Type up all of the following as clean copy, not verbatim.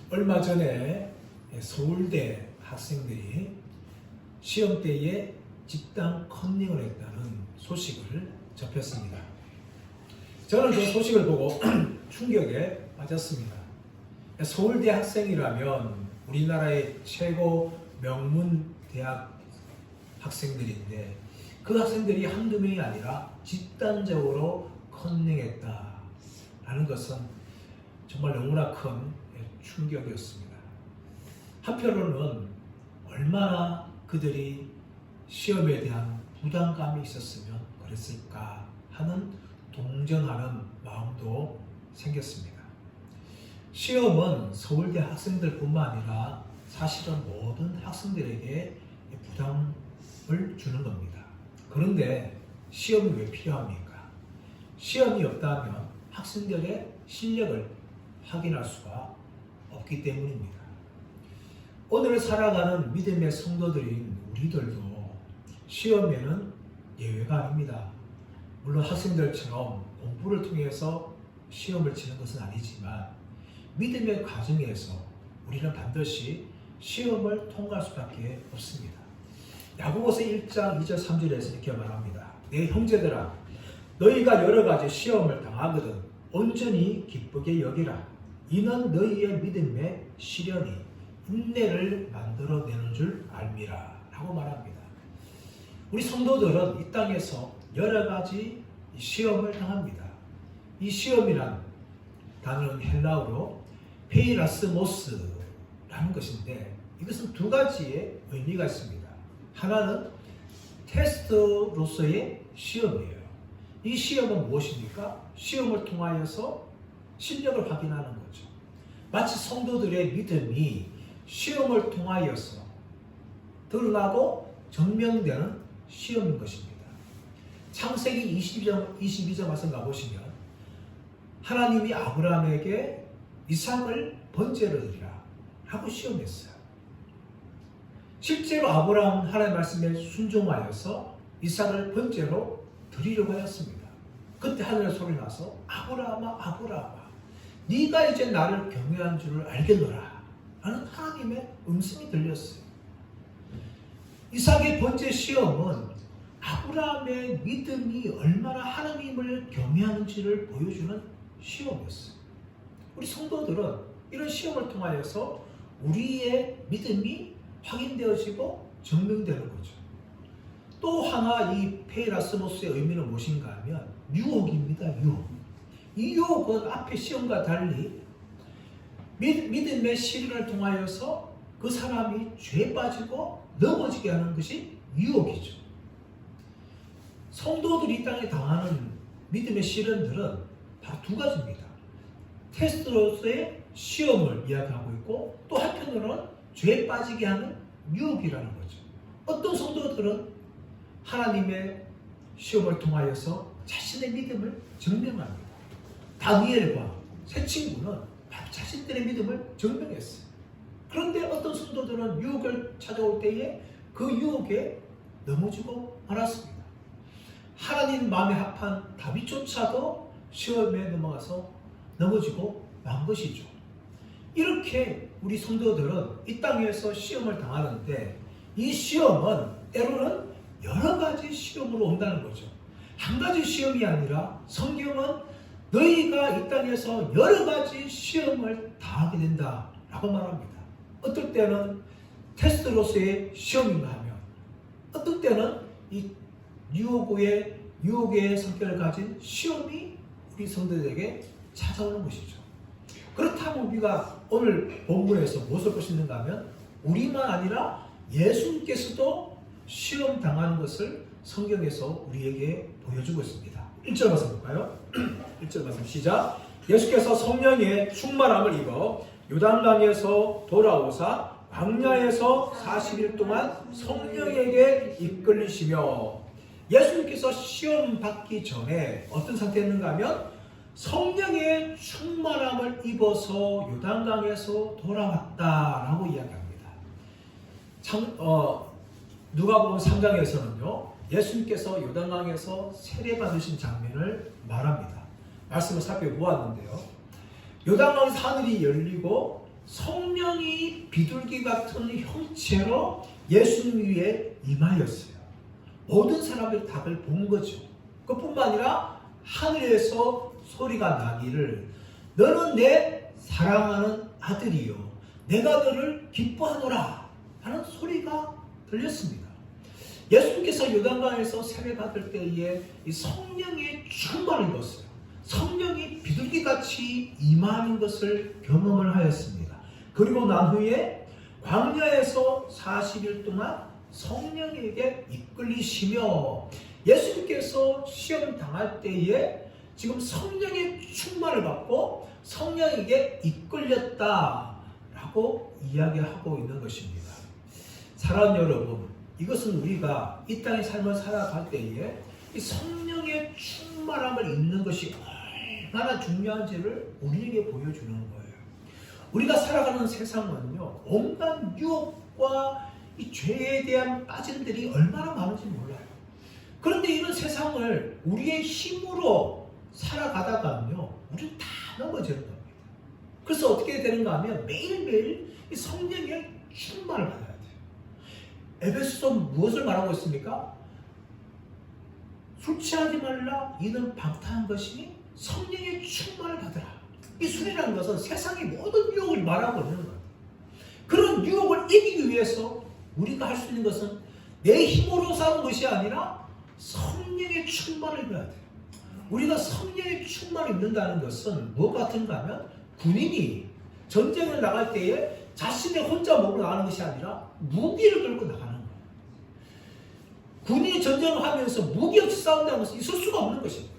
얼마 전에 서울대 학생들이 시험 때에 집단 컨닝을 했다는 소식을 접했습니다. 저는 그 소식을 보고 충격에 빠졌습니다. 서울대 학생이라면 우리나라의 최고 명문 대학 학생들인데 그 학생들이 한두 명이 아니라 집단적으로 컨닝했다라는 것은 정말 너무나 큰 충격이었습니다. 한편으로는 얼마나 그들이 시험에 대한 부담감이 있었으면 그랬을까 하는 동정하는 마음도 생겼습니다. 시험은 서울대 학생들뿐만 아니라 사실은 모든 학생들에게 부담을 주는 겁니다. 그런데 시험이 왜 필요합니까? 시험이 없다면 학생들의 실력을 확인할 수가 없기 때문입니다. 오늘 살아가는 믿음의 성도들인 우리들도 시험에는 예외가 아닙니다. 물론 학생들처럼 공부를 통해서 시험을 치는 것은 아니지만 믿음의 과정에서 우리는 반드시 시험을 통과할 수밖에 없습니다. 야고보서 1장 2절 3절에서 이렇게 말합니다. 내 형제들아 너희가 여러 가지 시험을 당하거든 온전히 기쁘게 여기라. 이는 너희의 믿음의 시련이 인내를 만들어내는 줄 알미라 라고 말합니다. 우리 성도들은 이 땅에서 여러 가지 시험을 당합니다. 이 시험이란 단어는 헬라어로 페이라스모스라는 것인데 이것은 두 가지의 의미가 있습니다. 하나는 테스트로서의 시험이에요. 이 시험은 무엇입니까? 시험을 통하여서 실력을 확인하는 거죠. 마치 성도들의 믿음이 시험을 통하여서 드러나고 증명되는 시험인 것입니다. 창세기 22장 말씀 가보시면 하나님이 아브라함에게 이삭을 번제로 드리라 하고 시험했어요. 실제로 아브라함은 하나님의 말씀에 순종하여서 이삭을 번제로 드리려고 하였습니다. 그때 하늘의 소리 나서 아브라함아 아브라함아 네가 이제 나를 경외한 줄을 알겠노라 라는 하나님의 음성이 들렸어요. 이삭의 번제 시험은 아브라함의 믿음이 얼마나 하나님을 경외하는지를 보여주는 시험이었어요. 우리 성도들은 이런 시험을 통하여서 우리의 믿음이 확인되어지고 증명되는 거죠. 또 하나 이 페이라스모스의 의미는 무엇인가 하면 유혹입니다. 유혹. 이 유혹은 앞에 시험과 달리 믿음의 시련을 통하여서 그 사람이 죄에 빠지고 넘어지게 하는 것이 유혹이죠. 성도들이 이 땅에 당하는 믿음의 시련들은 바로 두 가지입니다. 테스트로서의 시험을 이야기하고 있고 또 한편으로는 죄에 빠지게 하는 유혹이라는 거죠. 어떤 성도들은 하나님의 시험을 통하여서 자신의 믿음을 증명합니다. 다니엘과 세 친구는 자신들의 믿음을 증명했어요. 그런데 어떤 성도들은 유혹을 찾아올 때에 그 유혹에 넘어지고 말았습니다. 하나님 마음에 합한 다윗조차도 시험에 넘어가서 넘어지고 만 것이죠. 이렇게 우리 성도들은 이 땅에서 시험을 당하는데 이 시험은 때로는 여러 가지 시험으로 온다는 거죠. 한 가지 시험이 아니라 성경은 너희가 이 땅에서 여러 가지 시험을 당하게 된다라고 말합니다. 어떨 때는 테스트로서의 시험인가 하면 어떤 때는 이 유혹의 성격을 가진 시험이 우리 성도들에게 찾아오는 것이죠. 그렇다면 우리가 오늘 본문에서 무엇을 볼 수 있는가 하면 우리만 아니라 예수님께서도 시험 당하는 것을 성경에서 우리에게 보여주고 있습니다. 1절 말씀 볼까요? 1절 말씀 시작. 예수께서 성령의 충만함을 입어 요단강에서 돌아오사 광야에서 40일 동안 성령에게 이끌리시며 예수님께서 시험 받기 전에 어떤 상태였는가 하면 성령의 충만함을 입어서 요단강에서 돌아왔다라고 이야기합니다. 누가복음 3장에서는요. 예수님께서 요단강에서 세례받으신 장면을 말합니다. 말씀을 살펴보았는데요. 요단강에서 하늘이 열리고 성령이 비둘기 같은 형체로 예수님 위에 임하였어요. 모든 사람들이 답을 본 거죠. 그뿐만 아니라 하늘에서 소리가 나기를 너는 내 사랑하는 아들이요 내가 너를 기뻐하노라 하는 소리가 들렸습니다. 예수님께서 요단강에서 세례받을 때에 이 성령의 충만을 입었어요. 성령이 비둘기같이 임하는 것을 경험을 하였습니다. 그리고 난 후에 광야에서 40일 동안 성령에게 이끌리시며 예수님께서 시험 당할 때에 지금 성령의 충만을 받고 성령에게 이끌렸다라고 이야기하고 있는 것입니다. 사랑하는 여러분, 이것은 우리가 이 땅의 삶을 살아갈 때에 이 성령의 충만함을 입는 것이 얼마나 중요한지를 우리에게 보여주는 거예요. 우리가 살아가는 세상은요, 온갖 유혹과 이 죄에 대한 빠짐들이 얼마나 많은지 몰라요. 그런데 이런 세상을 우리의 힘으로 살아가다가는요, 우리는 다 넘어지는 겁니다. 그래서 어떻게 되는가 하면 매일매일 이 성령의 충만을 받아야 돼요. 에베소서 무엇을 말하고 있습니까? 술 취하지 말라, 이는 방탕한 것이니 성령의 충만을 받으라. 이 술이라는 것은 세상의 모든 유혹을 말하고 있는 거예요. 그런 유혹을 이기기 위해서 우리가 할 수 있는 것은 내 힘으로 사는 것이 아니라 성령의 충만을 입어야 돼요. 우리가 성령의 충만을 입는다는 것은 뭐 같은가 하면 군인이 전쟁을 나갈 때에 자신의 혼자 몸으로 나가는 것이 아니라 무기를 들고 나가는 거예요. 군인이 전쟁을 하면서 무기 없이 싸운다는 것은 있을 수가 없는 것입니다.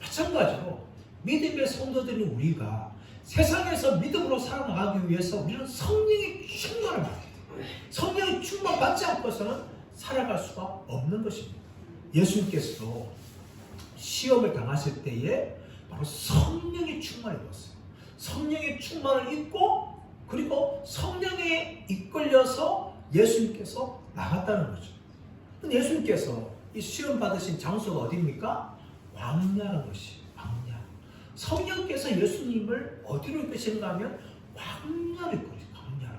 마찬가지로 믿음의 성도들인 우리가 세상에서 믿음으로 살아나가기 위해서 우리는 성령의 충만을 받아야 돼요. 성령의 충만 받지 않고서는 살아갈 수가 없는 것입니다. 예수님께서도 시험을 당하실 때에 바로 성령의 충만을 입었어요. 성령의 충만을 입고 그리고 성령에 이끌려서 예수님께서 나갔다는 거죠. 근데 예수님께서 이 시험 받으신 장소가 어디입니까? 광야라는 것이 광야. 성령께서 예수님을 어디로 이끄시는가 하면 광야로 이끌어요. 광야로.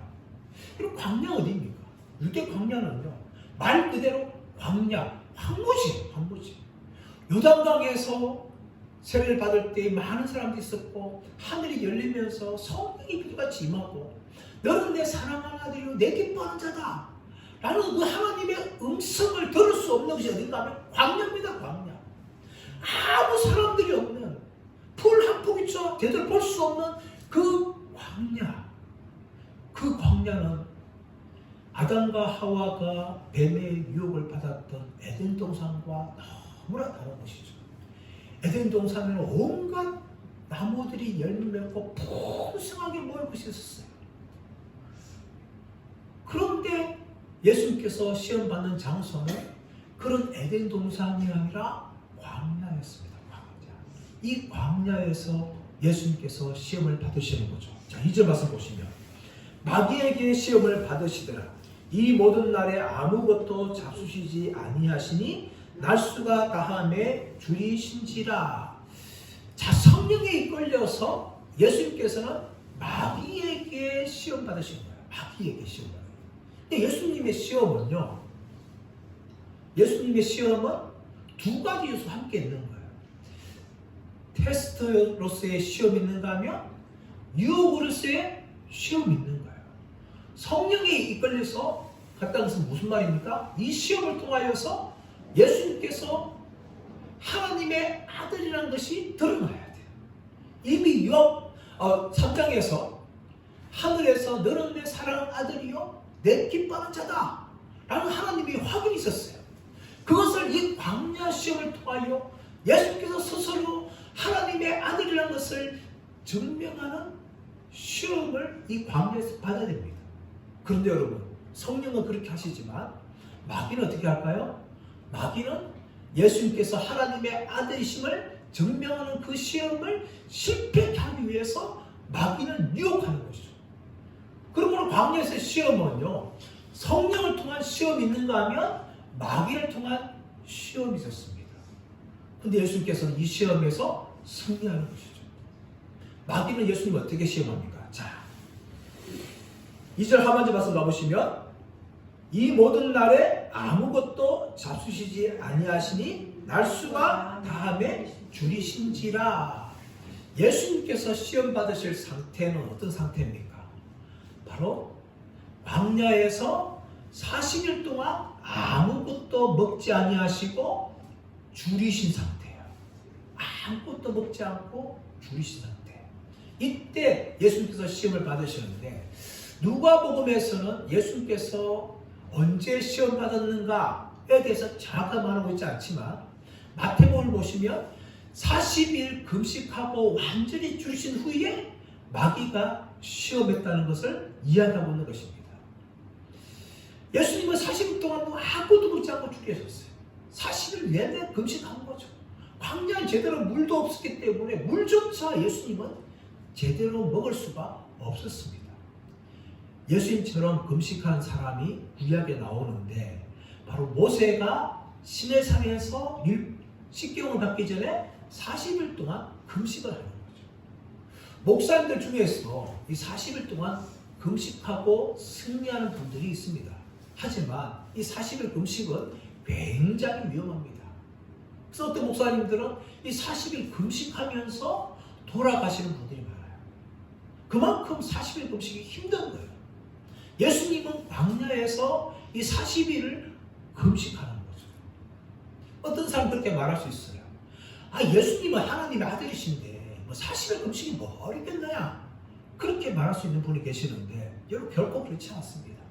그럼 광야 어디입니까? 유대 광야는요, 말 그대로 광야, 황무지. 요단강에서 세례를 받을 때 많은 사람들이 있었고 하늘이 열리면서 성령이 비둘기같이 임하고 너는 내 사랑하는 아들이요 내 기뻐하는 자다 라는 그 하나님의 음성을 들을 수 없는 것이 어딘가 하면 광야입니다. 광야. 아무 사람들이 없는 풀 한 포기처럼 제대로 볼 수 없는 그 광야. 그 광야는 아담과 하와가 뱀의 유혹을 받았던 에덴 동산과 너무나 다른 것이죠. 에덴 동산에는 온갖 나무들이 열매 맺고 풍성하게 모일 것이 있었어요. 그런데 예수님께서 시험 받는 장소는 그런 에덴 동산이 아니라 광야였습니다. 광야. 이 광야에서 예수님께서 시험을 받으시는 거죠. 자, 2절 말씀 보시면 마귀에게 시험을 받으시더라. 이 모든 날에 아무것도 잡수시지 아니하시니 날수가 다함에 줄이신지라. 자, 성령에 이끌려서 예수님께서는 마귀에게 시험 받으신 거예요. 마귀에게 시험 받으신 거예요. 근데 예수님의 시험은 두 가지 요소 함께 있는 거예요. 테스트로서의 시험이 있는가 하면 유혹으로서의 시험이 있는 거예요. 성령에 이끌려서 갔다는 것은 무슨 말입니까? 이 시험을 통하여서 예수님께서 하나님의 아들이라는 것이 드러나야 돼요. 이미 욥 3장에서 하늘에서 너는 내 사랑하는 아들이요 내 기뻐하는 자다 라는 하나님의 확인이 있었어요. 그것을 이 광야 시험을 통하여 예수께서 스스로 하나님의 아들이라는 것을 증명하는 시험을 이 광야에서 받아야 됩니다. 그런데 여러분, 성령은 그렇게 하시지만 마귀는 어떻게 할까요? 마귀는 예수님께서 하나님의 아들이심을 증명하는 그 시험을 실패하게 하기 위해서 마귀는 유혹하는 것이죠. 그러므로 광야에서의 시험은요, 성령을 통한 시험이 있는가 하면 마귀를 통한 시험이 있었습니다. 그런데 예수님께서는 이 시험에서 승리하는 것이죠. 마귀는 예수님을 어떻게 시험합니까? 자, 2절 하반절 말씀 나보시면 이 모든 날에 아무것도 잡수시지 아니하시니 날수가 다함에 줄이신지라. 예수님께서 시험 받으실 상태는 어떤 상태입니까? 바로 광야에서 40일 동안 아무것도 먹지 아니하시고 줄이신 상태예요. 아무것도 먹지 않고 줄이신 상태. 이때 예수님께서 시험을 받으셨는데 누가복음에서는 예수님께서 언제 시험 받았는가에 대해서 정확하게 말하고 있지 않지만 마태복음을 보시면 40일 금식하고 완전히 줄이신 후에 마귀가 시험했다는 것을 이야기하고 있는 것입니다. 예수님은 40일 동안 아무것도 먹지 않고 줄이셨어요. 40일 내내 금식한 거죠. 광야에 제대로 물도 없었기 때문에 물조차 예수님은 제대로 먹을 수가 없었습니다. 예수님처럼 금식한 사람이 구약에 나오는데 바로 모세가 시내산에서 십계명을 받기 전에 40일 동안 금식을 하는 거죠. 목사님들 중에서 이 40일 동안 금식하고 승리하는 분들이 있습니다. 하지만 이 40일 금식은 굉장히 위험합니다. 그래서 어떤 목사님들은 이 40일 금식하면서 돌아가시는 분들이 많아요. 그만큼 40일 금식이 힘든 거예요. 예수님은 광야에서 이 40일을 금식하는 거죠. 어떤 사람 그렇게 말할 수 있어요. 예수님은 하나님의 아들이신데 뭐 40일 금식이 뭐 어렵겠나요? 그렇게 말할 수 있는 분이 계시는데 여러분 결코 그렇지 않습니다.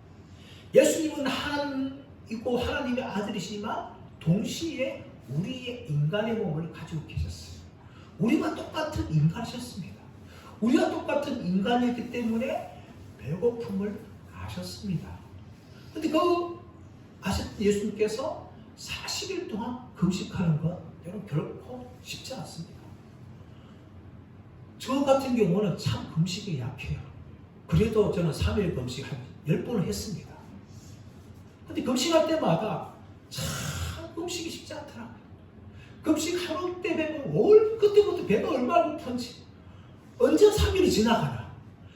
예수님은 하나님이고 하나님의 아들이시지만 동시에 우리의 인간의 몸을 가지고 계셨어요. 우리가 똑같은 인간이셨습니다. 우리가 똑같은 인간이었기 때문에 배고픔을 아셨습니다. 그런데 아셨던 예수님께서 40일 동안 금식하는 것 여러분 결코 쉽지 않습니다. 저 같은 경우는 참 금식에 약해요. 그래도 저는 3일 금식 한 10번을 했습니다. 근데 금식할 때마다 참 금식이 쉽지 않더라고요. 금식 하루 때 배면 그때부터 배가 얼마나 고픈지 언제 3일이 지나가나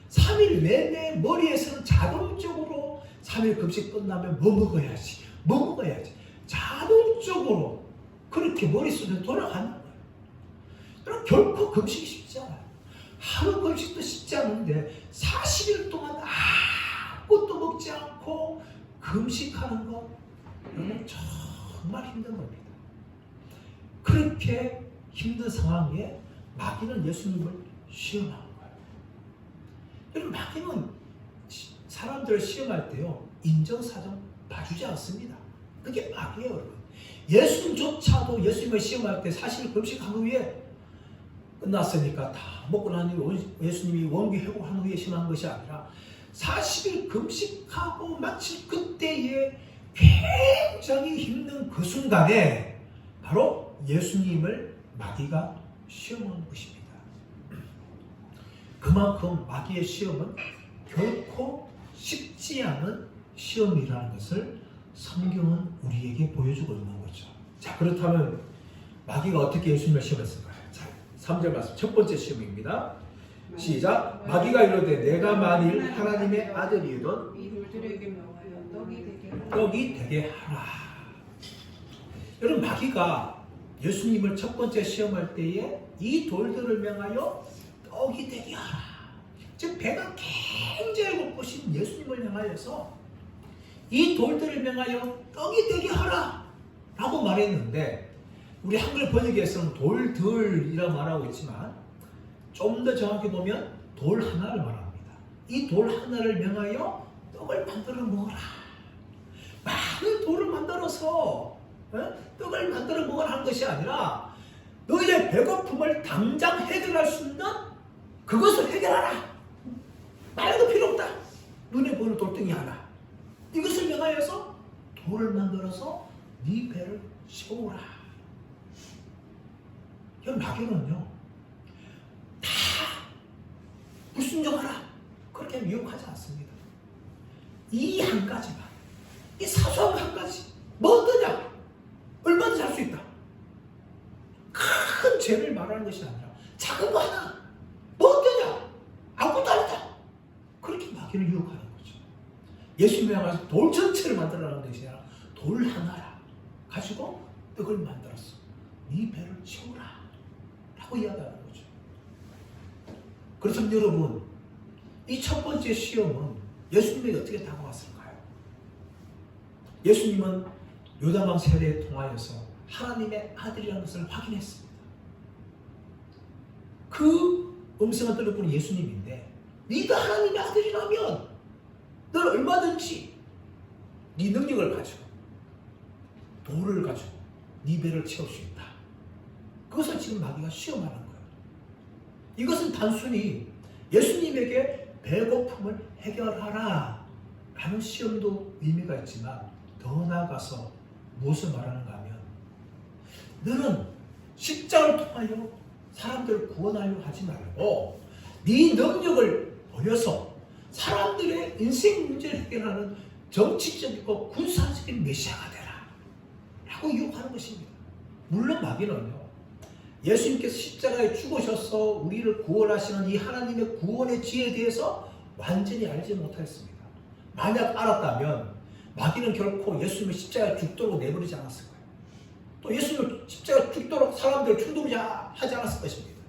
3일 내내 머리에서는 자동적으로 3일 금식 끝나면 뭐 먹어야지 자동적으로 그렇게 머릿속에 돌아가는 거예요. 그럼 결코 금식이 쉽지 않아요. 하루 금식도 쉽지 않은데 40일 동안 아무것도 먹지 않고 금식하는 것 여러분 정말 힘든 겁니다. 그렇게 힘든 상황에 마귀는 예수님을 시험한 거예요. 여러분 마귀는 사람들을 시험할 때요 인정사정 봐주지 않습니다. 그게 마귀예요. 여러분 예수님조차도 예수님을 시험할 때 사실 금식한 후에 끝났으니까 다 먹고 난 후에 예수님이 원기 회복한 후에 시험한 것이 아니라 40일 금식하고 마칠 그때에 굉장히 힘든 그 순간에 바로 예수님을 마귀가 시험한 것입니다. 그만큼 마귀의 시험은 결코 쉽지 않은 시험이라는 것을 성경은 우리에게 보여주고 있는 거죠. 자, 그렇다면 마귀가 어떻게 예수님을 시험했을까요? 자, 3절 말씀 첫 번째 시험입니다. 시작. 마귀가 이르되 내가 만일 하나님의 아들이던 떡이 되게 하라. 여러분 마귀가 예수님을 첫 번째 시험할 때에 이 돌들을 명하여 떡이 되게 하라. 즉 배가 굉장히 고프신 예수님을 향하여서 이 돌들을 명하여 떡이 되게 하라 라고 말했는데 우리 한글 번역에서는 돌들이라고 말하고 있지만 좀 더 정확히 보면 돌 하나를 말합니다. 이 돌 하나를 명하여 떡을 만들어 먹어라. 많은 돌을 만들어서 떡을 만들어 먹으라 한 것이 아니라 너희의 배고픔을 당장 해결할 수 있는 그것을 해결하라. 말도 필요 없다. 눈에 보이는 돌덩이 하나. 이것을 명하여서 돌을 만들어서 네 배를 채우라. 이 마귀는요 다 불순종하라 그렇게 미혹하지 않습니다. 이 한 가지만, 이 사소한 한 가지 뭐 어떠냐? 얼마든지 할 수 있다. 큰 죄를 말하는 것이 아니라 작은 거 하나 뭐 어떠냐? 아무것도 안 했다. 그렇게 마귀를 유혹하는 거죠. 예수님이 가서 돌 전체를 만들어라는 것이 아니라 돌 하나라 가지고 떡을 만들었어. 네 배를 채우라 라고 이야기하는 거죠. 그래서 여러분, 이 첫 번째 시험은 예수님에게 어떻게 다가왔을까요? 예수님은 요단강 세례에 통하여서 하나님의 아들이라는 것을 확인했습니다. 그 음성을 들어보는 예수님인데, 네가 하나님의 아들이라면 너는 얼마든지 네 능력을 가지고 돌을 가지고 네 배를 채울 수 있다. 그것을 지금 마귀가 시험하는 거예요. 이것은 단순히 예수님에게 배고픔을 해결하라 라는 시험도 의미가 있지만, 더 나아가서 무엇을 말하는가 하면, 너는 십자가를 통하여 사람들을 구원하려 하지 말고 네 능력을 보여서 사람들의 인생 문제를 해결하는 정치적이고 군사적인 메시아가 되라 라고 유혹하는 것입니다. 물론 마귀는요, 예수님께서 십자가에 죽으셔서 우리를 구원하시는 이 하나님의 구원의 지혜에 대해서 완전히 알지 못했습니다. 만약 알았다면 마귀는 결코 예수님을 십자가에 죽도록 내버리지 않았을 거예요. 또 예수님을 십자가에 죽도록 사람들을 충돌하지 않았을 것입니다.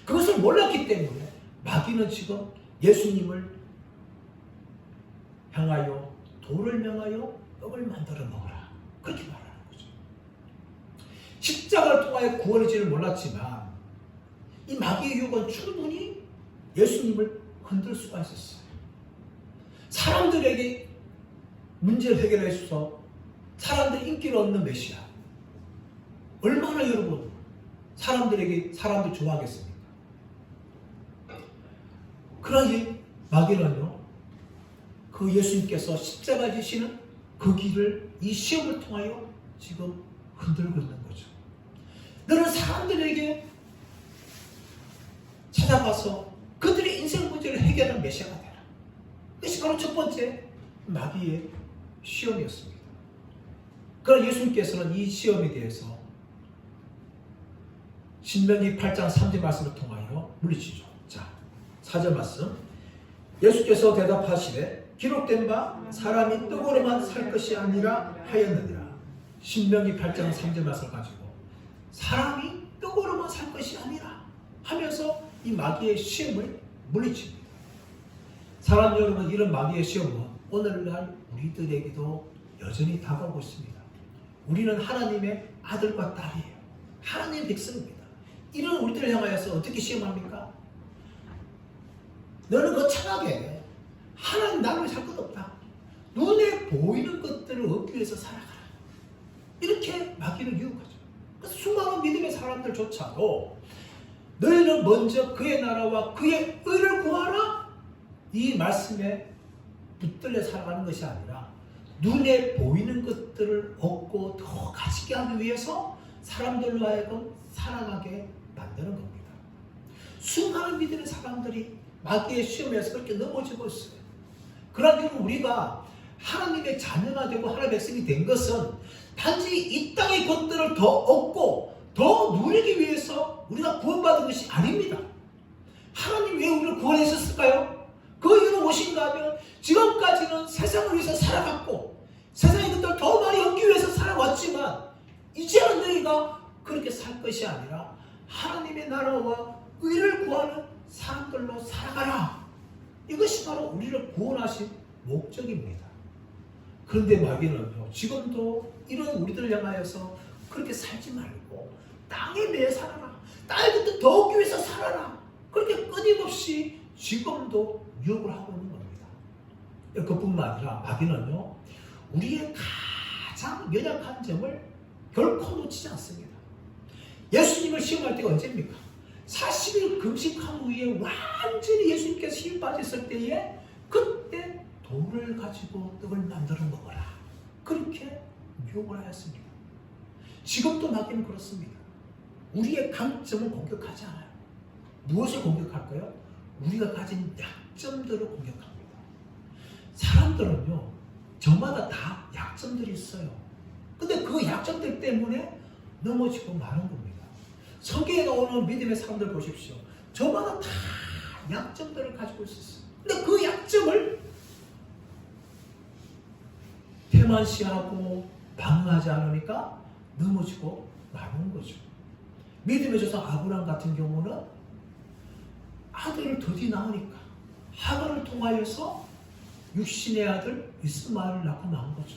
그것을 몰랐기 때문에 마귀는 지금 예수님을 향하여 돌을 명하여 떡을 만들어 먹어라 그렇게 말하는 거죠. 십자가를 통하여 구원의 지를 몰랐지만 이 마귀의 유혹은 충분히 예수님을 흔들 수가 있었어요. 사람들에게 문제를 해결해 주셔서 사람들의 인기를 얻는 메시아, 얼마나 여러분 사람들 좋아하겠습니까? 그러나 마귀는요, 그 예수님께서 십자가 지시는 그 길을 이 시험을 통하여 지금 흔들고 있는 거죠. 너는 사람들에게 찾아가서 그들의 인생 문제를 해결하는 메시아가 되라. 그것이 바로 첫 번째 마귀의 시험이었습니다. 그러나 예수님께서는 이 시험에 대해서 신명기 8장 3절 말씀을 통하여 물리치죠. 자, 4절 말씀. 예수께서 대답하시되 기록된 바 사람이 떡으로만 살 것이 아니라 하였느니라. 신명기 8장 3절 말씀을 가지고 사람이 떡으로만 살 것이 아니라 하면서 이 마귀의 시험을 물리칩니다. 사랑 여러분, 이런 마귀의 시험은 오늘날 우리들에게도 여전히 다가오고 있습니다. 우리는 하나님의 아들과 딸이에요. 하나님의 백성입니다. 이런 우리들을 향하여서 어떻게 시험합니까? 너는 거창하게 하나님 나를 살 것 없다. 눈에 보이는 것들을 얻기 위해서 살아가라. 이렇게 마귀를 유혹하죠. 그래서 수많은 믿음의 사람들조차도 너희는 먼저 그의 나라와 그의 의를 구하라. 이 말씀에 붙들려 살아가는 것이 아니라 눈에 보이는 것들을 얻고 더 가지게 하기 위해서 사람들로 하여금 살아가게 만드는 겁니다. 수많은 믿음의 사람들이 마귀의 시험에서 그렇게 넘어지고 있어요. 그러나 우리가 하나님의 자녀가 되고 하나님의 백성이 된 것은 단지 이 땅의 것들을 더 얻고 더 누리기 위해서 우리가 구원받은 것이 아닙니다. 하나님 왜 우리를 구원하셨을까요? 그 이유는 무엇인가 하면 지금까지는 세상을 위해서 살아갔고 세상의 것들을 더 많이 얻기 위해서 살아왔지만 이제는 너희가 그렇게 살 것이 아니라 하나님의 나라와 의를 구하는 사람들로 살아가라. 이것이 바로 우리를 구원하신 목적입니다. 그런데 마귀는요, 지금도 이런 우리들을 향하여서 그렇게 살지 말고 땅에 매여 살아라. 땅의 것들 더 얻기 위해서 살아라. 그렇게 끊임없이 지금도 유혹을 하고 있는 겁니다. 그뿐만 아니라 마귀는요, 우리의 가장 연약한 점을 결코 놓치지 않습니다. 예수님을 시험할 때가 언제입니까? 40일 금식한 후에 완전히 예수님께서 힘 빠졌을 때에 그때 돌을 가지고 떡을 만들어 먹어라. 그렇게 유혹을 하였습니다. 지금도 마귀는 그렇습니다. 우리의 강점을 공격하지 않아요. 무엇을 공격할까요? 우리가 가진 약점들을 공격합니다. 사람들은요, 저마다 다 약점들이 있어요. 근데 그 약점들 때문에 넘어지고 마는 겁니다. 성경에 나오는 믿음의 사람들 보십시오. 저마다 다 약점들을 가지고 있었어요. 근데 그 약점을 태만시하고 방어하지 않으니까 넘어지고 마는 거죠. 믿음의 조상 아브라함 같은 경우는 아들을 더디 낳으니까 하갈을 통하여서 육신의 아들 이스마엘을 낳고 만 거죠.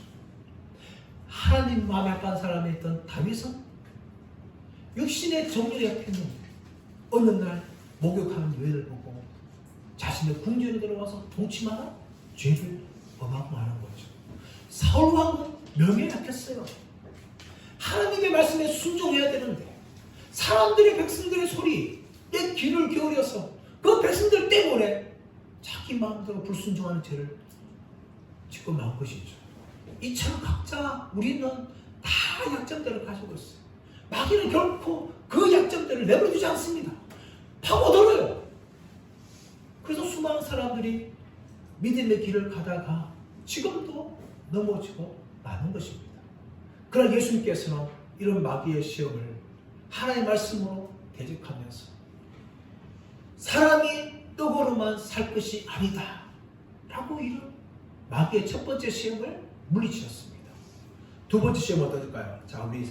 하나님 마음에 합한 사람에 있던 다윗은 육신의 정욕에 약했는데 어느 날 목욕하는 여인을 보고 자신의 궁전에 들어와서 동침하는 죄를 범하고 마는 거죠. 사울 왕은 명예에 약했어요. 하나님의 말씀에 순종해야 되는데 사람들의 백성들의 소리에 귀를 기울여서 그 백성들 때문에 자기 마음대로 불순종하는 죄를 짓고 만 것이죠. 이처럼 각자 우리는 다 약점들을 가지고 있어요. 마귀는 결코 그 약점들을 내버려두지 않습니다. 파고들어요. 그래서 수많은 사람들이 믿음의 길을 가다가 지금도 넘어지고 마는 것입니다. 그러나 예수님께서는 이런 마귀의 시험을 하나님의 말씀으로 대적하면서 사람이 떡으로만 살 것이 아니다 라고 이런 마귀의 첫 번째 시험을 물리치셨습니다. 두 번째 시험은 어떨까요? 자, 우리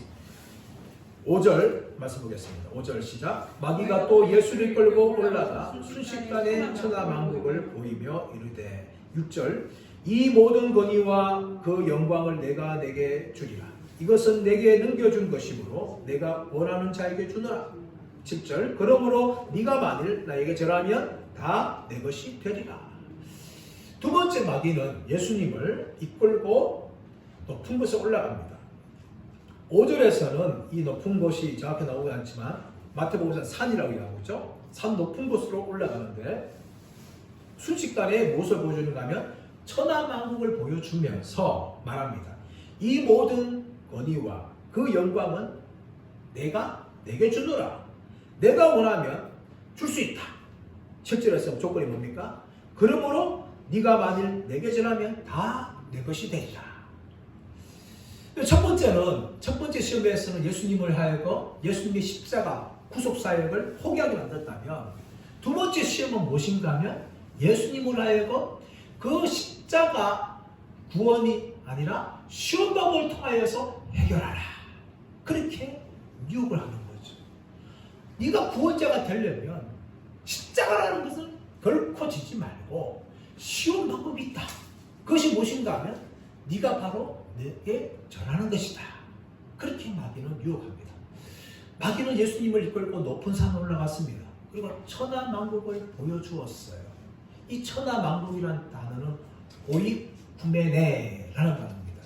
5절 말씀 보겠습니다. 5절 시작. 마귀가 또 예수를 끌고 올라가 순식간에 천하만국을 보이며 이르되 6절. 이 모든 권위와 그 영광을 내가 내게 주리라. 이것은 내게 넘겨준 것이므로 내가 원하는 자에게 주노라. 7절. 그러므로 네가 만일 나에게 절하면 다 내 것이 되리라. 두 번째 마귀는 예수님을 이끌고 높은 곳에 올라갑니다. 5절에서는 이 높은 곳이 정확히 나오지 않지만 마태복음에서는 산이라고 이야기하고 있죠. 산 높은 곳으로 올라가는데 순식간에 무엇을 보여주는가 하면 천하만국을 보여주면서 말합니다. 이 모든 권위와 그 영광은 내가 내게 주노라. 내가 원하면 줄 수 있다. 7절에서 조건이 뭡니까? 그러므로 네가 만일 내게 전하면 다 내 것이 되리라. 첫 번째 시험에서는 예수님을 하여금 예수님의 십자가 구속사역을 포기하게 만들었다면 두 번째 시험은 무엇인가 하면 예수님을 하여금 그 십자가 구원이 아니라 쉬운 방법을 통하여서 해결하라. 그렇게 유혹을 하는 거죠. 네가 구원자가 되려면 십자가라는 것을 결코 짓지 말고 쉬운 방법이 있다. 그것이 무엇인가 하면 네가 바로 내게 절하는 것이다. 그렇게 마귀는 유혹합니다. 마귀는 예수님을 이끌고 높은 산에 올라갔습니다. 그리고 천하만국을 보여주었어요. 이 천하만국이라는 단어는 오이쿠메네라는 단어입니다.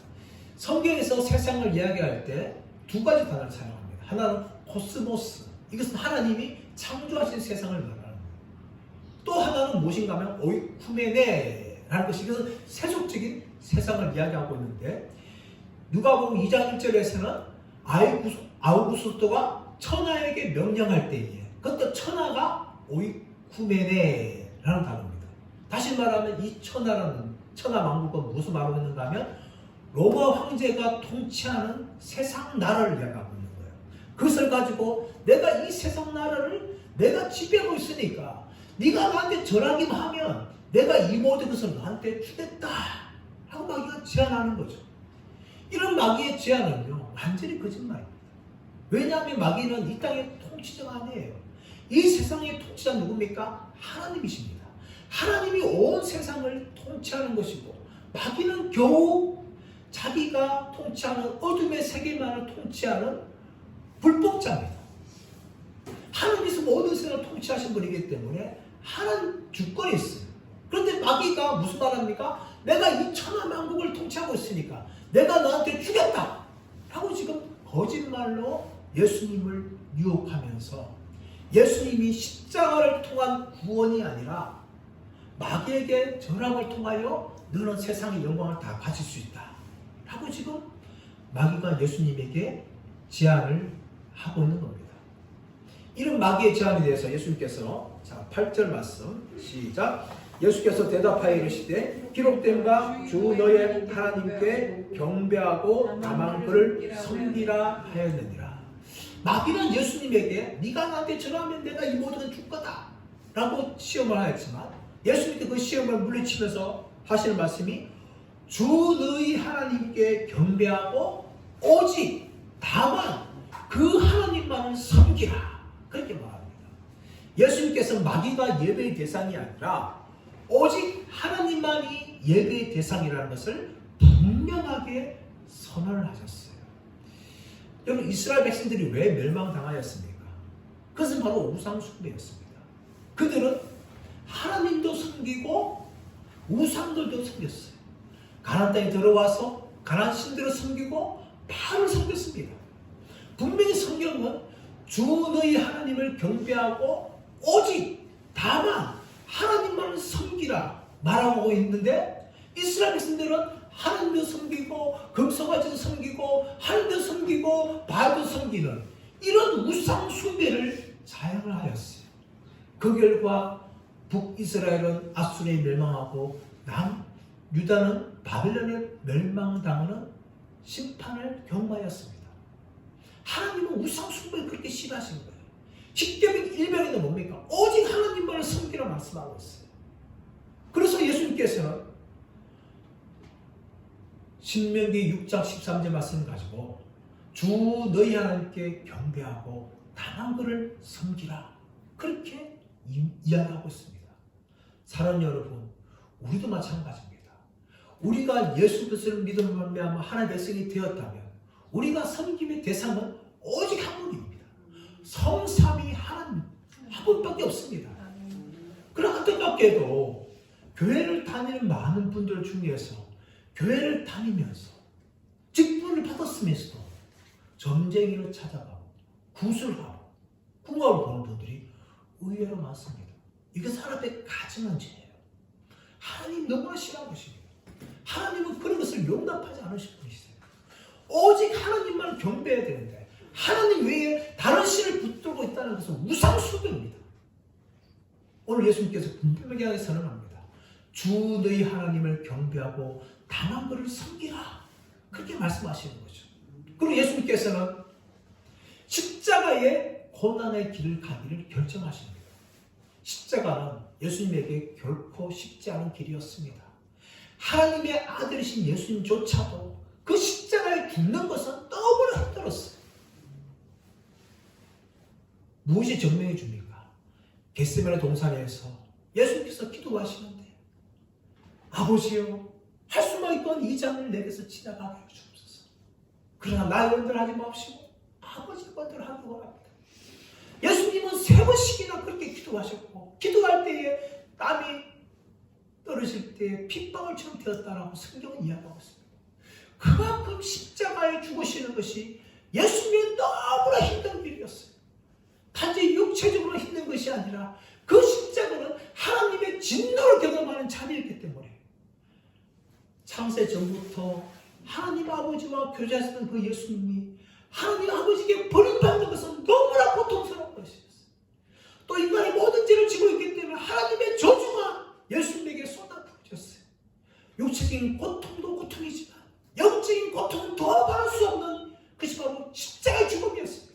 성경에서 세상을 이야기할 때 두 가지 단어를 사용합니다. 하나는 코스모스, 이것은 하나님이 창조하신 세상을 말하는 거예요. 또 하나는 무엇인가 하면 오이쿠메네라는 것이 이것은 세속적인 세상을 이야기하고 있는데 누가복음 2장 1절에서는 아우구스토가 천하에게 명령할 때에 그때 천하가 오이쿠메네라는 단어입니다. 다시 말하면 이 천하만국은 무엇을 말하고 있는가 하면 로마 황제가 통치하는 세상 나라를 이야기하고 있는 거예요. 그것을 가지고 내가 이 세상 나라를 내가 지배하고 있으니까 네가 나한테 절하기만 하면 내가 이 모든 것을 너한테 주겠다 하고 마귀가 제안하는 거죠. 이런 마귀의 제안은요 완전히 거짓말입니다. 왜냐하면 마귀는 이 땅의 통치자가 아니에요. 이 세상의 통치자 누굽니까? 하나님이십니다. 하나님이 온 세상을 통치하는 것이고 마귀는 겨우 자기가 통치하는 어둠의 세계만을 통치하는 불법자입니다. 하나님께서 모든 세상을 통치하신 분이기 때문에 하나님 주권이 있어요. 그런데 마귀가 무슨 말합니까? 내가 이 천하만국을 통치하고 있으니까 내가 너한테 주겠다 하고 지금 거짓말로 예수님을 유혹하면서 예수님이 십자가를 통한 구원이 아니라 마귀에게 절함을 통하여 너는 세상의 영광을 다 가질 수 있다 하고 지금 마귀가 예수님에게 제안을 하고 있는 겁니다. 이런 마귀의 제안에 대해서 예수님께서 8절 말씀 시작. 예수께서 대답하여 이르시되 기록된 바 주 너의 하나님께 경배하고 다만 그를 섬기라 하였느니라. 마귀는 예수님에게 네가 나한테 절하면 내가 이 모든 걸 줄 거다 라고 시험을 하였지만 예수님께 그 시험을 물리치면서 하시는 말씀이 주 너희 하나님께 경배하고 오직 다만 그 하나님만을 섬기라. 그렇게 말합니다. 예수님께서 마귀가 예배의 대상이 아니라 오직 하나님만이 예배의 대상이라는 것을 분명하게 선언을 하셨어요. 여러분, 이스라엘 백성들이 왜 멸망당하였습니까? 그것은 바로 우상숭배였습니다. 그들은 하나님도 섬기고 우상들도 섬겼어요. 가나안 땅에 들어와서 가나안 신들을 섬기고 바알을 섬겼습니다. 분명히 성경은 주 너희 하나님을 경배하고 오직 다만 하나님만을 섬기라 말하고 있는데, 이스라엘 백성들은 하나님도 섬기고 금송아지도 섬기고 하나님도 섬기고 바알도 섬기는 이런 우상 숭배를 자행을 하였어요. 그 결과 북이스라엘은 아수르에 멸망하고 남유다는 바벨론에 멸망당하는 심판을 경험하였습니다. 하나님은 우상 숭배를 그렇게 싫어하신 거예요. 십계명 1명에는 뭡니까? 오직 하나님만을 섬기라 말씀하고 있어요. 그래서 예수님께서는 신명기 6장 13절 말씀 가지고 주 너희 하나님께 경배하고 다만 그를 섬기라, 그렇게 이야기하고 있습니다. 사랑하는 여러분, 우리도 마찬가지입니다. 우리가 예수 그리스도를 믿음으로 말미암아 하나님의 백성이 되었다면 우리가 섬김의 대상은 오직 한 분입니다. 성삼위 하나님 한 분밖에 없습니다. 그러나 안타깝게도 교회를 다니는 많은 분들 중에서 교회를 다니면서 직분을 받았으면서도 점쟁이로 찾아가고 구슬하고 궁합을 보는 분들이 의외로 많습니다. 이것은 하나님의 가증한 죄예요. 하나님 너무나 싫어하는 것입니다. 하나님은 그런 것을 용납하지 않으실 분이세요. 오직 하나님만 경배해야 되는데 하나님 외에 다른 신을 붙들고 있다는 것은 우상숭배입니다. 오늘 예수님께서 분명하게 선언합니다. 주 너희 하나님을 경배하고 다만 그를 섬기라, 그렇게 말씀하시는 거죠. 그리고 예수님께서는 십자가의 고난의 길을 가기를 결정하십니다. 십자가는 예수님에게 결코 쉽지 않은 길이었습니다. 하나님의 아들이신 예수님조차도 그 십자가에 죽는 것은 너무나 힘들었어요. 무엇이 증명해 줍니까? 겟세마네 동산에서 예수님께서 기도하시는데, 아버지여, 할 수만 있건 이 잔을 내게서 지나가게 해 주옵소서. 그러나 나의 원대로 하지 마시고 아버지의 원대로 하기 원합니다. 예수님은 3번씩이나 그렇게 기도하셨고, 기도할 때에 땀이 떨어질 때 핏방울처럼 되었다라고 성경은 이야기하고 있습니다. 그만큼 십자가에 죽으시는 것이 예수님의 너무나 힘든 길이었어요. 단지 육체적으로 힘든 것이 아니라 그 십자가는 하나님의 진노를 경험하는 자리였기 때문에 창세 전부터 하나님 아버지와 교제하시던 그 예수님이 하나님 아버지에게 버림받는 것은 너무나 고통스러운 것이었어요. 또 인간이 모든 죄를 지고 있기 때문에 하나님의 저주가 예수님에게 쏟아부어졌어요. 육체적인 고통도 고통이지만 영적인 고통은 더 바랄 수 없는 것이 바로 십자가의 죽음이었습니다.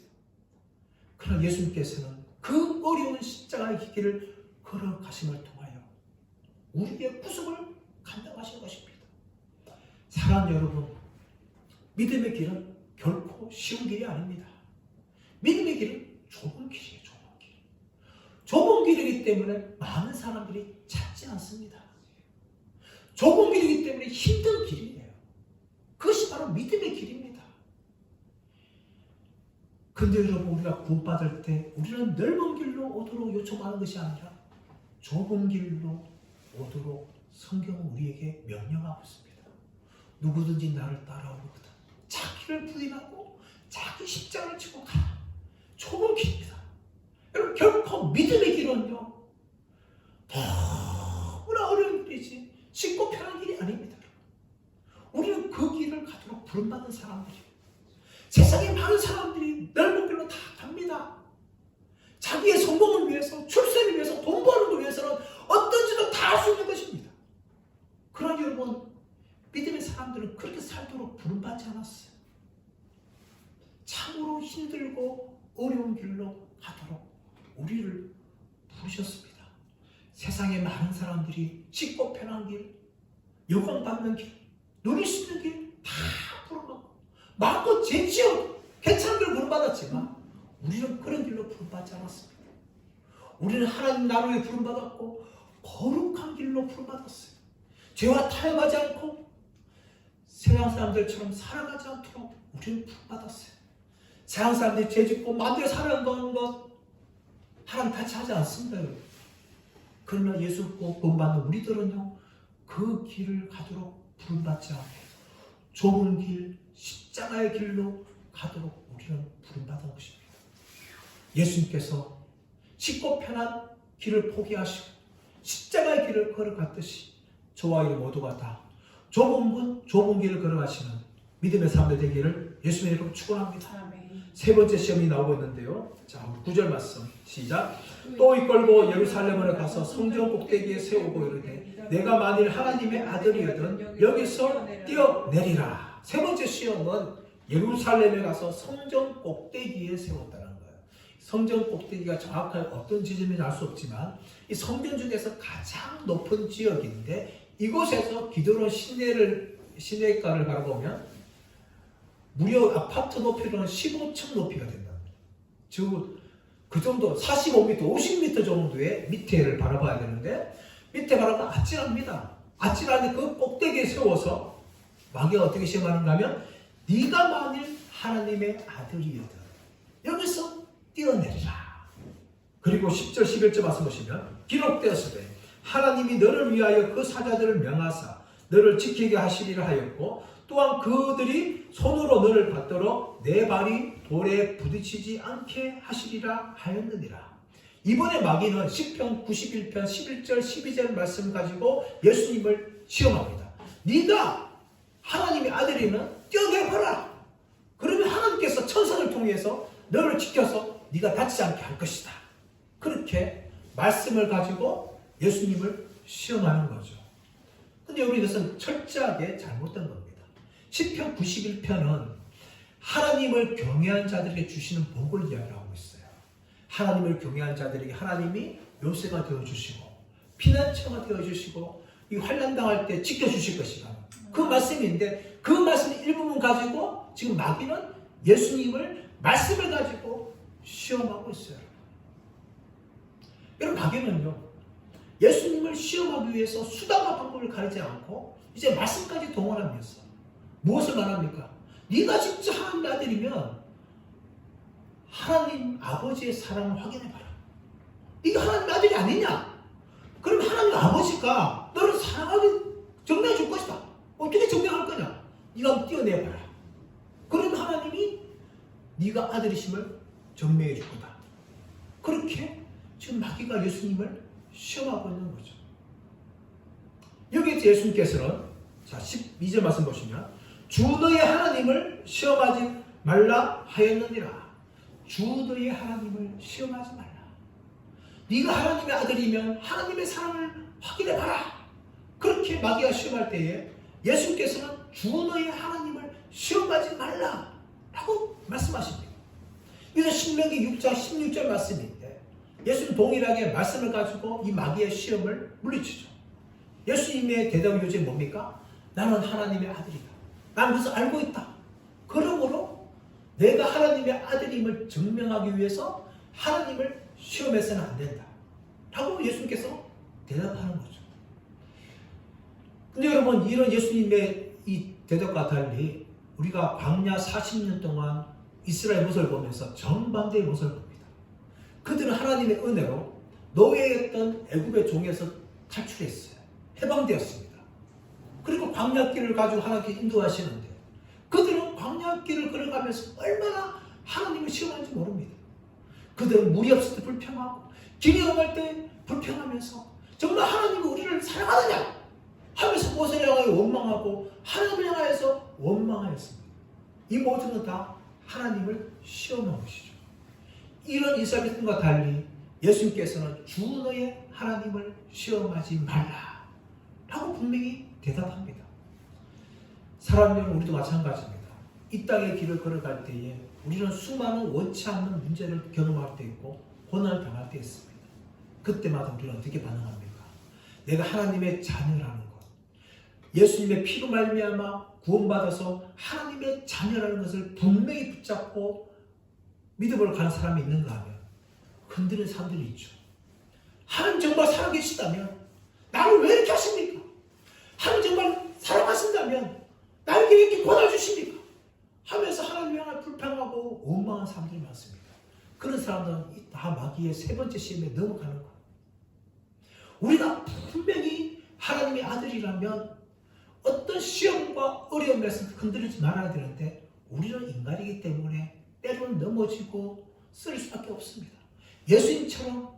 그러나 예수님께서는 그 어려운 십자가의 길을 걸어가심을 통하여 우리의 구속을 감당하신 것입니다. 사랑하는 여러분, 믿음의 길은 결코 쉬운 길이 아닙니다. 믿음의 길은 좁은 길이에요. 좁은 길. 좁은 길이기 때문에 많은 사람들이 찾지 않습니다. 좁은 길이기 때문에 힘든 길이에요. 그것이 바로 믿음의 길입니다. 근데 여러분, 우리가 구원받을 때 우리는 넓은 길로 오도록 요청하는 것이 아니라 좁은 길로 오도록 성경은 우리에게 명령하고 있습니다. 누구든지 나를 따라오거든 자기를 부인하고 자기 십자가를 지고 가라. 좁은 길입니다. 여러분, 결코 믿음의 길은요 너무나 어려운 길이지 쉽고 편한 길이 아닙니다. 우리는 그 길을 가도록 부름받은 사람들이에요. 세상에 많은 사람들이 넓은 길로 다 갑니다. 자기의 성공을 위해서, 출세를 위해서, 돈 버는 걸 위해서는 어떤지도 다 할 수 있는 것입니다. 그러나 여러분, 믿음의 사람들은 그렇게 살도록 부름받지 않았어요. 참으로 힘들고 어려운 길로 가도록 우리를 부르셨습니다. 세상에 많은 사람들이 쉽고 편한 길, 영광받는 길, 누릴 수 있는 길 다 부름받고 마음껏 죄지어 괜찮은 길 부름받았지만 우리는 그런 길로 부름받지 않았습니다. 우리는 하나님 나라에 부름받았고 거룩한 길로 부름받았어요. 죄와 타협하지 않고 세상 사람들처럼 살아가지 않도록 우리는 부름받았어요. 세상 사람들이 죄짓고 마음대로 살아가는 것 하나님 같이 하지 않습니다. 그러나 예수 본받는 우리들은요 그 길을 가도록 부름받지 않고 좁은 길, 십자가의 길로 가도록 우리는 부름받은 것입니다. 예수님께서 쉽고 편한 길을 포기하시고 십자가의 길을 걸어갔듯이 저와 이 모두가 다 좁은 길을 걸어가시는 믿음의 사람들 되기를 예수님의 이름으로 축원합니다. 세 번째 시험이 나오고 있는데요. 자, 9절 말씀 시작. 또 이끌고 예루살렘으로 가서 성전 꼭대기에 세우고 이르되 내가 만일 하나님의 아들이거든 여기서 뛰어내리라. 세 번째 시험은 예루살렘에 가서 성전 꼭대기에 세웠다는 거예요. 성전 꼭대기가 정확하게 어떤 지점인지 알 수 없지만 이 성전 중에서 가장 높은 지역인데 이곳에서 기드론 시내가를 바라보면 무려 아파트 높이로는 15층 높이가 된다. 즉, 그 정도 45m, 50m 정도의 밑에를 바라봐야 되는데 밑에 바라보면 아찔합니다. 아찔한데 그 꼭대기에 세워서 마귀가 어떻게 시험하는가 하면 네가 만일 하나님의 아들이거든 여기서 뛰어내리라. 그리고 10절, 11절 말씀 보시면 기록되었으되 하나님이 너를 위하여 그 사자들을 명하사 너를 지키게 하시리라 하였고 또한 그들이 손으로 너를 받들어 내 발이 돌에 부딪히지 않게 하시리라 하였느니라. 이번에 마귀는 시편 91편 11절 12절 말씀 가지고 예수님을 시험합니다. 네가 하나님의 아들이면 뛰어내봐라. 그러면 하나님께서 천사를 통해서 너를 지켜서 네가 다치지 않게 할 것이다. 그렇게 말씀을 가지고 예수님을 시험하는 거죠. 근데 여러분 이것은 철저하게 잘못된 겁니다. 시편 91편은 하나님을 경외한 자들에게 주시는 복을 이야기하고 있어요. 하나님을 경외한 자들에게 하나님이 요새가 되어주시고 피난처가 되어주시고 이 환난 당할 때 지켜주실 것이다. 그 말씀인데 그 말씀 일부분 가지고 지금 마귀는 예수님을 말씀을 가지고 시험하고 있어요. 여러분 마귀는요 예수님을 시험하기 위해서 수단과 방법을 가리지 않고 이제 말씀까지 동원하면서 무엇을 말합니까? 네가 진짜 하나님의 아들이면 하나님 아버지의 사랑을 확인해봐라. 네가 하나님의 아들이 아니냐? 그럼 하나님 아버지가 너를 사랑하게 증명해 줄 것이다. 어떻게 증명할 거냐? 네가 한번 뛰어내봐라. 그럼 하나님이 네가 아들이심을 증명해 줄 거다. 그렇게 지금 마귀가 예수님을 시험하고 있는 거죠. 여기에 예수님께서는 자 12절 말씀 보시면 주 너의 하나님을 시험하지 말라 하였느니라. 주 너의 하나님을 시험하지 말라. 네가 하나님의 아들이면 하나님의 사랑을 확인해봐라. 그렇게 마귀가 시험할 때에 예수님께서는 주 너의 하나님을 시험하지 말라 라고 말씀하십니다. 이것은 신명기 6장 16절 말씀인데 예수님 동일하게 말씀을 가지고 이 마귀의 시험을 물리치죠. 예수님의 대답 요즘 뭡니까? 나는 하나님의 아들이다. 나는 그것을 알고 있다. 그러므로 내가 하나님의 아들임을 증명하기 위해서 하나님을 시험해서는 안 된다. 라고 예수님께서 대답하는 거죠. 근데 여러분 이런 예수님의 이 대답과 달리 우리가 광야 40년 동안 이스라엘 모습을 보면서 정반대의 모습을 봅니다. 그들은 하나님의 은혜로 노예였던 애굽의 종에서 탈출했어요. 해방되었습니다. 그리고 광야길을 가지고 하나님께 인도하시는데 그들은 광야길을 걸어가면서 얼마나 하나님을 시험하는지 모릅니다. 그들은 물이 없을 때 불평하고 길이 험할 때 불평하면서 정말 하나님이 우리를 사랑하느냐 하면서 무엇을 향하여 원망하고 하나님을 향하여서 원망하였습니다. 이 모두는 다 하나님을 시험한 것이죠. 이런 이스라엘 백성과 달리 예수님께서는 주 너의 하나님을 시험하지 말라 라고 분명히 대답합니다. 사람들은 우리도 마찬가지입니다. 이 땅의 길을 걸어갈 때에 우리는 수많은 원치 않는 문제를 경험할 때 있고 고난을 당할 때 있습니다. 그때마다 우리는 어떻게 반응합니까? 내가 하나님의 자녀라는 것, 예수님의 피로 말미암아 구원받아서 하나님의 자녀라는 것을 분명히 붙잡고 믿음으로 가는 사람이 있는가 하면 흔드는 사람들이 있죠. 하나님 정말 살아계시다면 나를 왜 이렇게 하십니까? 하나님 정말 사랑하신다면 나에게 왜 이렇게 권한 주십니까? 하면서 하나님 향해 불평하고 원망한 사람들이 많습니다. 그런 사람들은 다 마귀의 세 번째 시험에 넘어가는 거예요. 우리가 분명히 하나님의 아들이라면 어떤 시험과 어려움에서 흔들리지 말아야 되는데 우리는 인간이기 때문에 때로는 넘어지고 쓰릴 수밖에 없습니다. 예수님처럼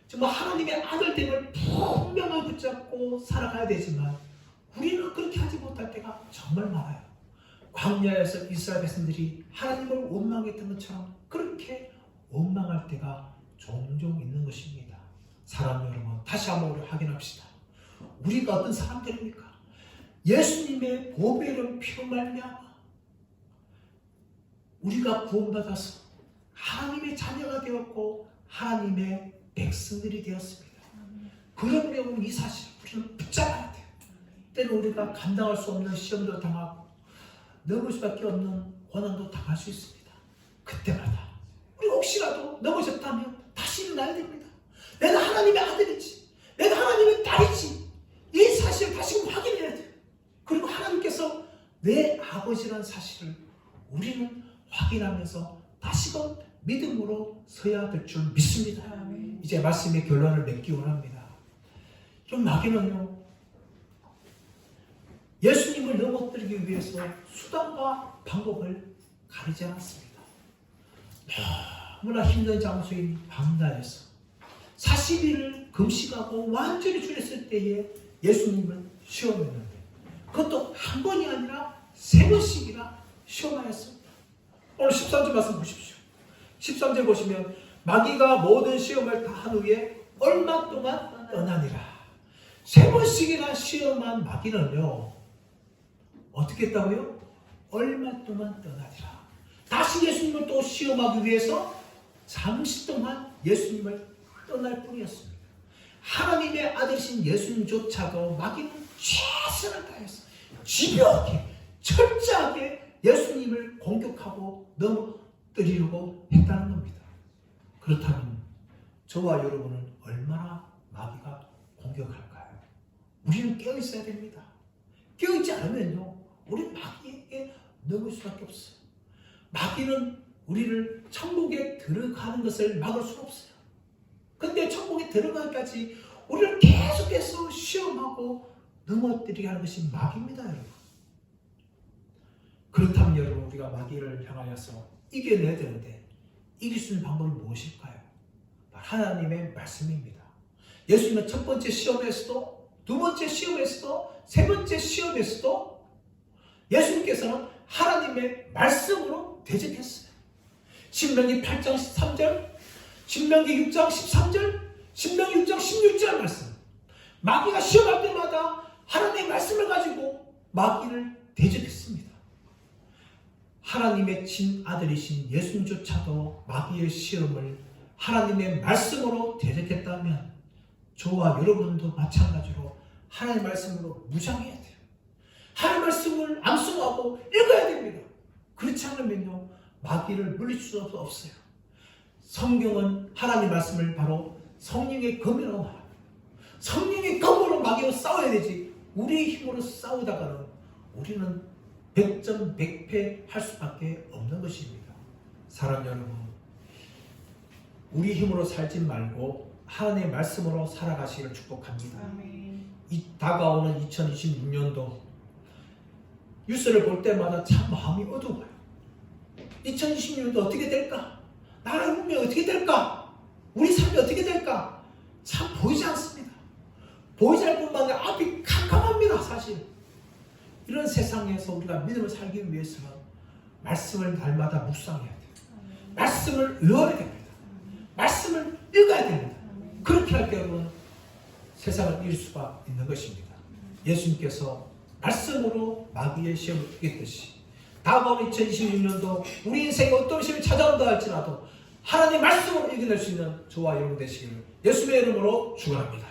정말 하나님의 아들됨을 분명하게 붙잡고 살아가야 되지만 우리는 그렇게 하지 못할 때가 정말 많아요. 광야에서 이스라엘 백성들이 하나님을 원망했던 것처럼 그렇게 원망할 때가 종종 있는 것입니다. 사랑 여러분, 다시 한번 우리 확인합시다. 우리가 어떤 사람들입니까? 예수님의 보배로운 피로 말미암아 우리가 구원받아서 하나님의 자녀가 되었고 하나님의 백성들이 되었습니다. 그런데 우리는 이 사실을 우리는 붙잡아야 돼요. 때로 우리가 감당할 수 없는 시험도 당하고 넘을 수밖에 없는 고난도 당할 수 있습니다. 그때마다 우리 혹시라도 넘어졌다면 다시 일어나야 됩니다. 내가 하나님의 아들이지, 내가 하나님의 딸이지, 이 사실을 다시금 확인해야 돼요. 그리고 하나님께서 내 아버지라는 사실을 우리는 확인하면서 다시금 믿음으로 서야 될 줄 믿습니다. 이제 말씀의 결론을 맺기 원합니다. 좀 마귀는요, 예수님을 넘어뜨리기 위해서 수단과 방법을 가리지 않았습니다. 너무나 힘든 장소인 광야에서 40일을 금식하고 완전히 줄였을 때에 예수님은 시험했는데 그것도 한 번이 아니라 3번씩이나 시험하였습니다. 오늘 13절 말씀 보십시오. 13절 보시면 마귀가 모든 시험을 다 한 후에 얼마 동안 떠나니라. 3번씩이나 시험한 마귀는요, 어떻게 했다고요? 얼마 동안 떠나니라. 다시 예수님을 또 시험하기 위해서 잠시 동안 예수님을 떠날 뿐이었습니다. 하나님의 아들이신 예수님조차도 마귀는 최선을 다해서 집요하게 철저하게 예수님을 공격하고 넘어뜨리려고 했다는 겁니다. 그렇다면 저와 여러분은 얼마나 마귀가 공격할까요? 우리는 깨어있어야 됩니다. 깨어있지 않으면요, 우리 마귀에게 넘을 수밖에 없어요. 마귀는 우리를 천국에 들어가는 것을 막을 수 없어요. 근데 천국에 들어가기까지 우리를 계속해서 시험하고 넘어뜨리게 하는 것이 마귀입니다, 여러분. 그렇다면 여러분, 우리가 마귀를 향하여서 이겨내야 되는데 이길 수 있는 방법은 무엇일까요? 하나님의 말씀입니다. 예수님은 첫 번째 시험에서도, 두 번째 시험에서도, 세 번째 시험에서도 예수님께서는 하나님의 말씀으로 대적했어요. 신명기 8장 13절, 신명기 6장 13절, 신명기 6장 16절 말씀. 마귀가 시험할 때마다 하나님의 말씀을 가지고 마귀를 대적했습니다. 하나님의 친아들이신 예수님조차도 마귀의 시험을 하나님의 말씀으로 대적했다면 저와 여러분도 마찬가지로 하나님의 말씀으로 무장해야 돼요. 하나님의 말씀을 암송하고 읽어야 됩니다. 그렇지 않으면요, 마귀를 물리칠 수 없어요. 성경은 하나님의 말씀을 바로 성령의 검이라고 말합니다. 성령의 검으로 마귀와 싸워야 되지, 우리의 힘으로 싸우다가는 우리는 100점 100패 할 수밖에 없는 것입니다. 사랑 여러분, 우리 힘으로 살지 말고 하나님의 말씀으로 살아가시기를 축복합니다. 이 다가오는 2026년도 뉴스를 볼 때마다 참 마음이 어두워요. 2026년도 어떻게 될까? 나라의 운명이 어떻게 될까? 우리 삶이 어떻게 될까? 참 보이지 않습니다. 보이지 않을 뿐만 아니라 앞이 캄캄합니다, 사실. 이런 세상에서 우리가 믿음을 살기 위해서는 말씀을 날마다 묵상해야 돼요. 말씀을 외워야 됩니다. 말씀을 읽어야 됩니다. 그렇게 할 때 여러분, 세상을 이길 수가 있는 것입니다. 예수님께서 말씀으로 마귀의 시험을 이겼듯이 다가오는 2026년도 우리 인생에 어떤 시험이 찾아온다 할지라도 하나님의 말씀으로 이겨낼 수 있는 저와 여러분 되시기를 예수님의 이름으로 축원합니다.